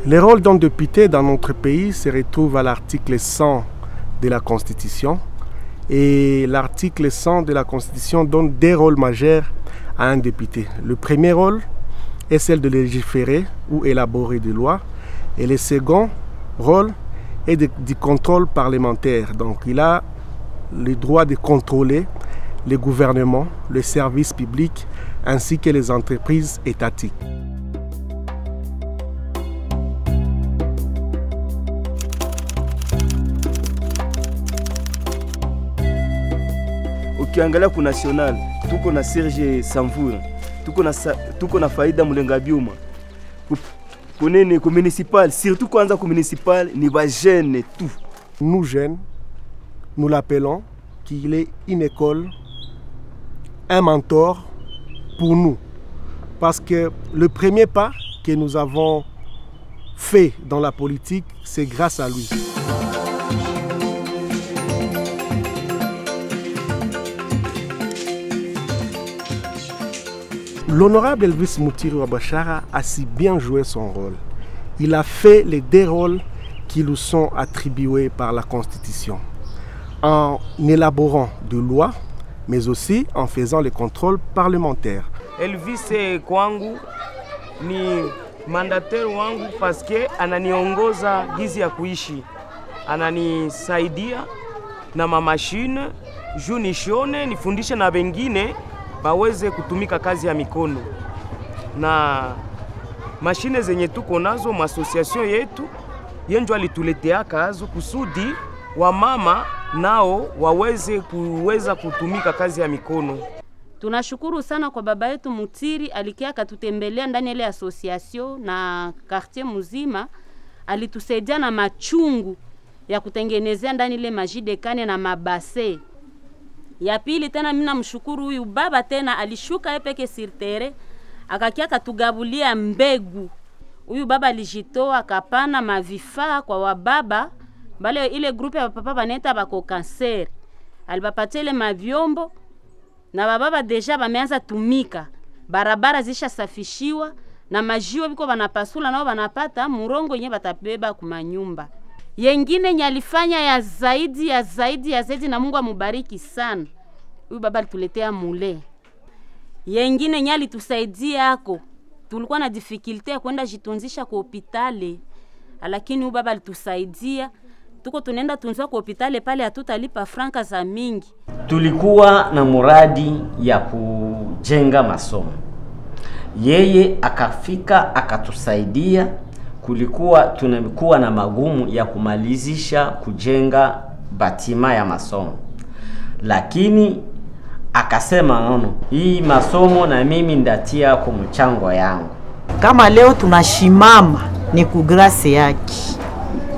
Les rôles d'un député dans notre pays se retrouvent à l'article 100 de la Constitution. Et l'article 100 de la Constitution donne deux rôles majeurs à un député. Le premier rôle est celle de légiférer ou élaborer des lois. Et le second rôle est du contrôle parlementaire. Donc il a le droit de contrôler le gouvernement, les services publics ainsi que les entreprises étatiques. Ukiangalia ku national tuko na Serge Samvura, tuko na Faida Mulenga Byuma. Kunene ku municipal, surtout kwanza ku municipal ni ba jeunes tout. Nous jeunes, nous l'appelons qu'il est une école, un mentor pour nous. Parce que le premier pas que nous avons fait dans la politique, c'est grâce à lui. L'honorable Elvis Mutiri wa Bashara a si bien joué son rôle. Il a fait les deux rôles qui lui sont attribués par la Constitution, en élaborant des lois, mais aussi en faisant les contrôles parlementaires. Elvis kwangu ni mandataire wangu paske ananiongoza gizi ya kuishi. Ananisaidia na mamashine, juu nishone, nifundishe na wengine baweze kutumika kazi ya mikono. Na mashine zenye tuko nazo masosiasyon yetu yenjo alituletea kazo kusudi wa mama nao waweze kutumika kazi ya mikono. Tunashukuru sana kwa baba yetu Mutiri, alikia akatutembelea ndani ile association na quartier mzima, alitusaidia na machungu ya kutengenezea ndani ile majide kane na mabase. Ya pili tena mimi namshukuru huyu baba tena alishuka epeke sirtere akakia akatugabulia mbegu. Huyu baba alijitoa akapana mavifaa kwa wababa bale ile grupe ya papa baneta bako cancer. Alibapatia ile mavyombo na bababa deja bameanza tumika. Barabara zisha safishiwa na majiwa biko banapasula nao banapata murongo yenye batabeba kumanyumba. Yengine nyalifanya ya zaidi na Mungu amubariki sana. Huyu baba alituletea mule. Yengine nyali tusaidia yako. Tulikuwa na difficulty ya kwenda jitunzisha kwa hospitali. Lakini huyu baba alitusaidia. Tuko tunaenda tunzwa kwa hospitali pale hatutalipa franka za mingi. Tulikuwa na muradi ya kujenga masomo. Yeye akafika akatusaidia. Tunakuwa na magumu ya kumalizisha kujenga batima ya masomo. Lakini akasema nono, hii masomo na mimi ndatia kwa mchango yangu. Kama leo tunashimama ni kugrase yake.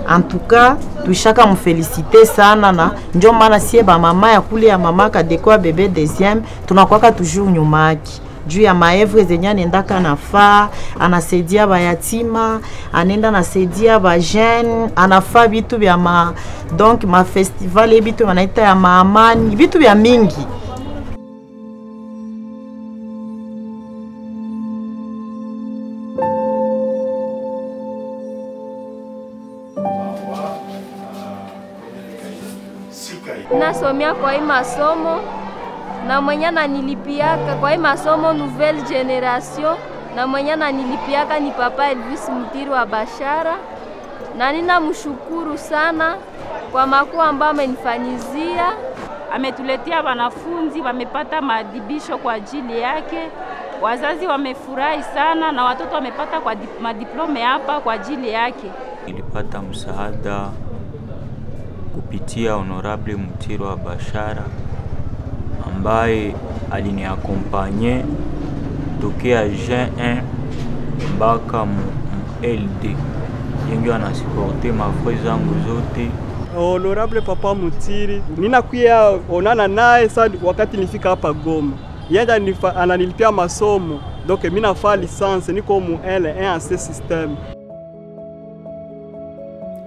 Antuka tushaka mfelicite sana na ndio maana sie ba mama ya kule ya mama Kadekwa bebe deuxième tunakuwa toujours nyuma yake. Juu ya maevre zenye anendaka nafaa, anasaidia bayatima, anenda nasaidia ba jeune, anafaa bitu bya donc ma festival bitu wanaita ya maamani, bitu bya mingi. Nasomea kwa hii masomo na mwenye ananilipiaka kwa hii masomo nouvelle generation, na mwenye ananilipiaka ni papa Elvis Mutiri wa Bashara, na ninamshukuru sana kwa makuu ambayo amenifanyizia. Ametuletea wanafunzi wamepata maadibisho kwa ajili yake, wazazi wamefurahi sana na watoto wamepata kwa madiplome hapa kwa ajili yake. Nilipata msaada kupitia honorable Mutiri wa Bashara ambaye aliniakompanye tokea G1 mpaka LD. Yengi anasiporte mafrezi zangu zote. Honorable Papa Mutiri, ninakuya onana naye sana wakati nilifika hapa Goma. Yeye ananilipia masomo, donc mimi nafaa licence niko mu L1 en C système.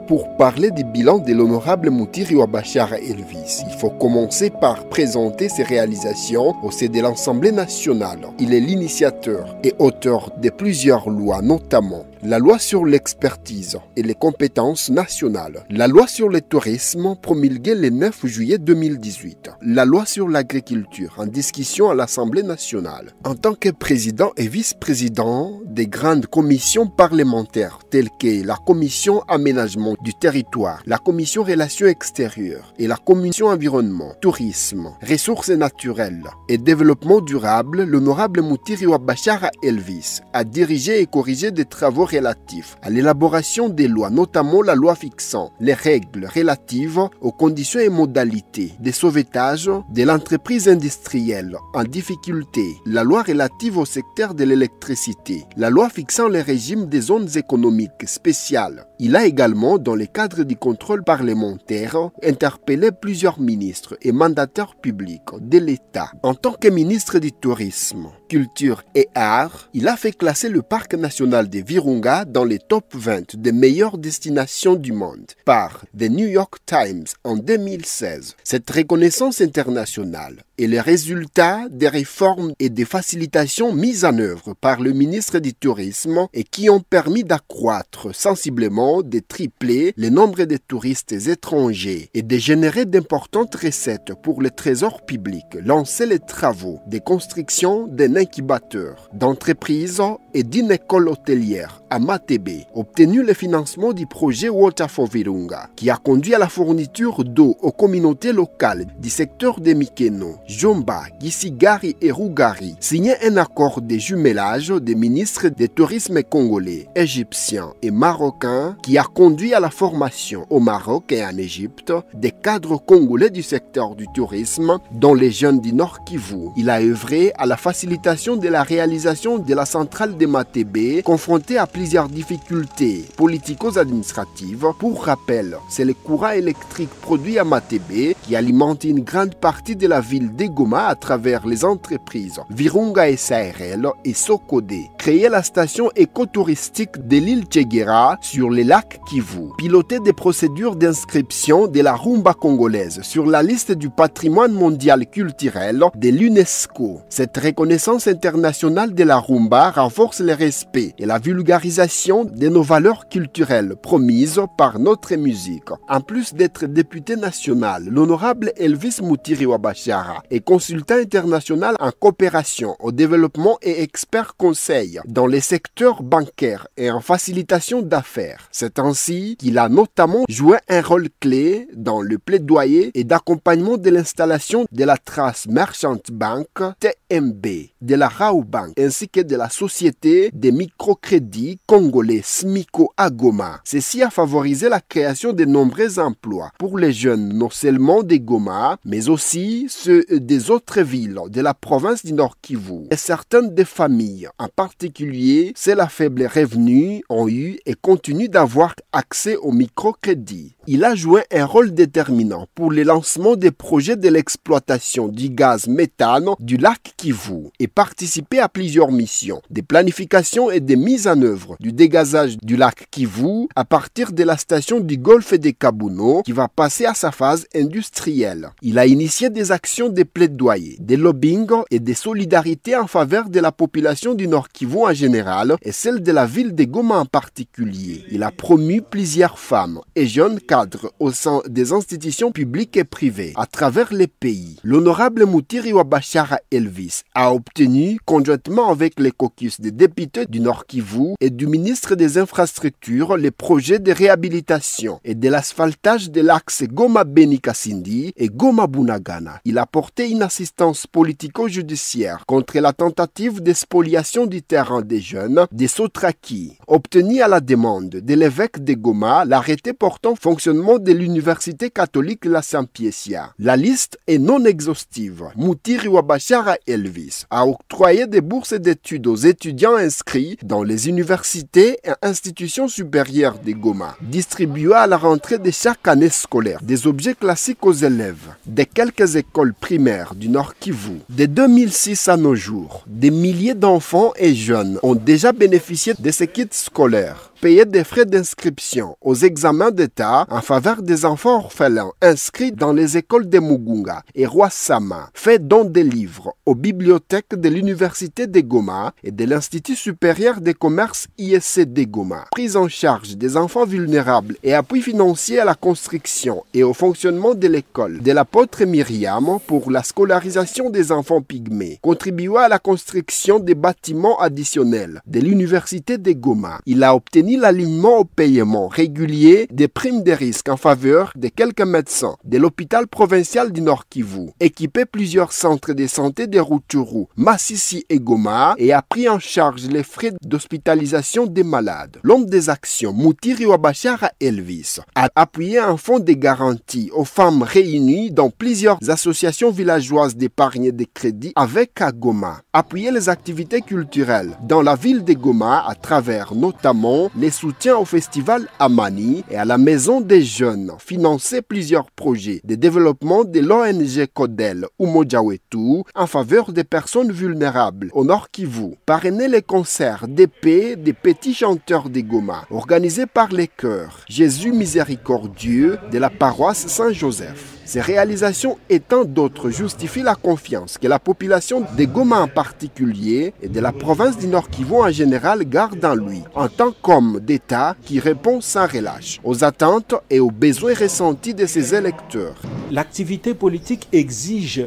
pour parler du bilan de l'honorable Moutiri Bachara Elvis. Il faut commencer par présenter ses réalisations au sein de l'Assemblée nationale. Il est l'initiateur et auteur de plusieurs lois, notamment la loi sur l'expertise et les compétences nationales, la loi sur le tourisme promulguée le 9 juillet 2018, la loi sur l'agriculture en discussion à l'Assemblée nationale. En tant que président et vice-président des grandes commissions parlementaires telles que la commission aménagement du territoire, la commission relations extérieures et la commission environnement, tourisme, ressources naturelles et développement durable, l'honorable Moutiri Bachara Elvis a dirigé et corrigé des travaux relatifs à l'élaboration des lois, notamment la loi fixant les règles relatives aux conditions et modalités de sauvetage de l'entreprise industrielle en difficulté, la loi relative au secteur de l'électricité, la loi fixant les régimes des zones économiques spéciales. Il a également, dans le cadre du contrôle parlementaire, interpellé plusieurs ministres et mandataires publics de l'État. En tant que ministre du Tourisme, Culture et Arts, il a fait classer le parc national de Virunga dans les top 20 des meilleures destinations du monde par The New York Times en 2016. Cette reconnaissance internationale est le résultat des réformes et des facilitations mises en œuvre par le ministre du Tourisme et qui ont permis d'accroître sensiblement, de tripler le nombre de touristes étrangers et de générer d'importantes recettes pour le trésor public, lancer les travaux de construction d'un incubateur, d'entreprise et d'une école hôtelière à Matebe, obtenu le financement du projet Water for Virunga, qui a conduit à la fourniture d'eau aux communautés locales du secteur de Mikeno, Jomba, Gisigari et Rugari, signé un accord de jumelage des ministres des tourismes congolais, égyptiens et marocains qui a conduit à la formation au Maroc et en Égypte des cadres congolais du secteur du tourisme, dont les jeunes du Nord Kivu. Il a œuvré à la facilitation de la réalisation de la centrale de Matebe, confrontée à plusieurs difficultés politico-administratives. Pour rappel, c'est le courant électrique produit à Matebe qui alimente une grande partie de la ville de Goma à travers les entreprises Virunga SARL et Sokode. Créer la station écotouristique de l'île Tchegera sur les lacs Kivu. Piloter des procédures d'inscription de la rumba congolaise sur la liste du patrimoine mondial culturel de l'UNESCO. Cette reconnaissance internationale de la rumba renforce le respect et la vulgarisation de nos valeurs culturelles promises par notre musique. En plus d'être député national, l'honorable Elvis Moutiri Bachara est consultant international en coopération au développement et expert conseil dans les secteurs bancaires et en facilitation d'affaires. C'est ainsi qu'il a notamment joué un rôle clé dans le plaidoyer et d'accompagnement de l'installation de la Trust Merchant Bank TMB, de la Rao Bank ainsi que de la société des microcrédits congolais SMICO à Goma. Ceci a favorisé la création de nombreux emplois pour les jeunes non seulement de Goma mais aussi ceux des autres villes de la province du Nord Kivu. Et certaines des familles, en particulier celles à faible revenu, ont eu et continuent d'avoir accès au microcrédit. Il a joué un rôle déterminant pour le lancement des projets de l'exploitation du gaz méthane du lac Kivu et participé à plusieurs missions de planification et de mise en œuvre du dégazage du lac Kivu à partir de la station du golfe de Kabuno qui va passer à sa phase industrielle. Il a initié des actions de plaidoyer, de lobbying et de solidarité en faveur de la population du Nord Kivu en général et celle de la ville de Goma en particulier. Il a promu plusieurs femmes et jeunes cadres au sein des institutions publiques et privées à travers les pays. L'honorable Moutiri Bachara Elvis a obtenu, conjointement avec les caucus des députés du Nord Kivu et du ministre des Infrastructures, les projets de réhabilitation et de l'asphaltage de l'axe Goma-Beni-Kasindi et Goma-Bunagana. Il a porté une assistance politico-judiciaire contre la tentative de spoliation du terrain des jeunes des Sotraki. Obtenu à la demande de l'évêque de Goma l'arrêté portant fonctionnement de l'université catholique La Saint-Piécia. La liste est non exhaustive. Moutiri Bachara Elvis a octroyé des bourses d'études aux étudiants inscrits dans les universités et institutions supérieures de Goma, distribué à la rentrée de chaque année scolaire des objets classiques aux élèves de quelques écoles primaires du Nord Kivu. De 2006 à nos jours, des milliers d'enfants et jeunes ont déjà bénéficié de ces kits scolaires. payer des frais d'inscription aux examens d'État en faveur des enfants orphelins inscrits dans les écoles de Mugunga et Roi-Sama, fait don des livres aux bibliothèques de l'Université de Goma et de l'Institut supérieur des commerces ISC de Goma, prise en charge des enfants vulnérables et appui financier à la construction et au fonctionnement de l'école de l'apôtre Myriam pour la scolarisation des enfants pygmées, contribua à la construction des bâtiments additionnels de l'Université de Goma. Il a obtenu l'alignement au paiement régulier des primes de risque en faveur de quelques médecins de l'hôpital provincial du Nord Kivu, équipé plusieurs centres de santé de Rutshuru, Masisi et Goma et a pris en charge les frais d'hospitalisation des malades. L'homme des actions, Mutiri Bashara Elvis, a appuyé un fonds de garantie aux femmes réunies dans plusieurs associations villageoises d'épargne et de crédit avec à Goma. Appuyer les activités culturelles dans la ville de Goma à travers notamment les soutiens au festival Amani et à la maison des jeunes. Financer plusieurs projets de développement de l'ONG Kodel Umojawetu en faveur des personnes vulnérables au Nord Kivu. Parrainer les concerts d'épée des petits chanteurs de Goma organisés par les chœurs Jésus Miséricordieux de la paroisse Saint-Joseph. Ces réalisations et tant d'autres justifient la confiance que la population de Goma en particulier et de la province du Nord Kivu en général garde en lui, en tant qu'homme d'État qui répond sans relâche aux attentes et aux besoins ressentis de ses électeurs. L'activité politique exige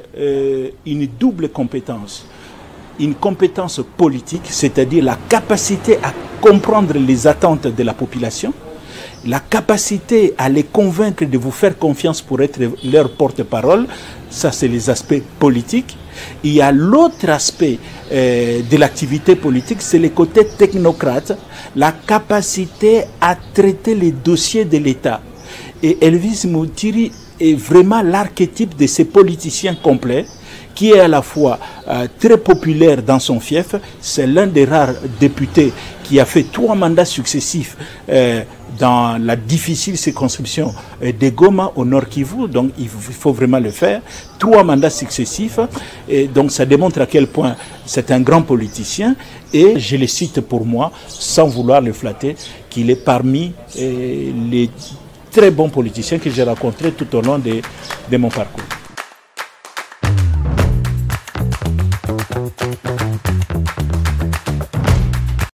une double compétence. Une compétence politique, c'est-à-dire la capacité à comprendre les attentes de la population, la capacité à les convaincre de vous faire confiance pour être leur porte-parole, ça c'est les aspects politiques. Il y a l'autre aspect de l'activité politique, c'est le côté technocrate, la capacité à traiter les dossiers de l'État. Et Elvis Mutiri est vraiment l'archétype de ces politiciens complets, qui est à la fois très populaire dans son fief. C'est l'un des rares députés qui a fait 3 mandats successifs dans la difficile circonscription de Goma au Nord Kivu. Donc il faut vraiment le faire. 3 mandats successifs. Et donc ça démontre à quel point c'est un grand politicien. Et je le cite pour moi, sans vouloir le flatter, qu'il est parmi les très bons politiciens que j'ai rencontrés tout au long de mon parcours.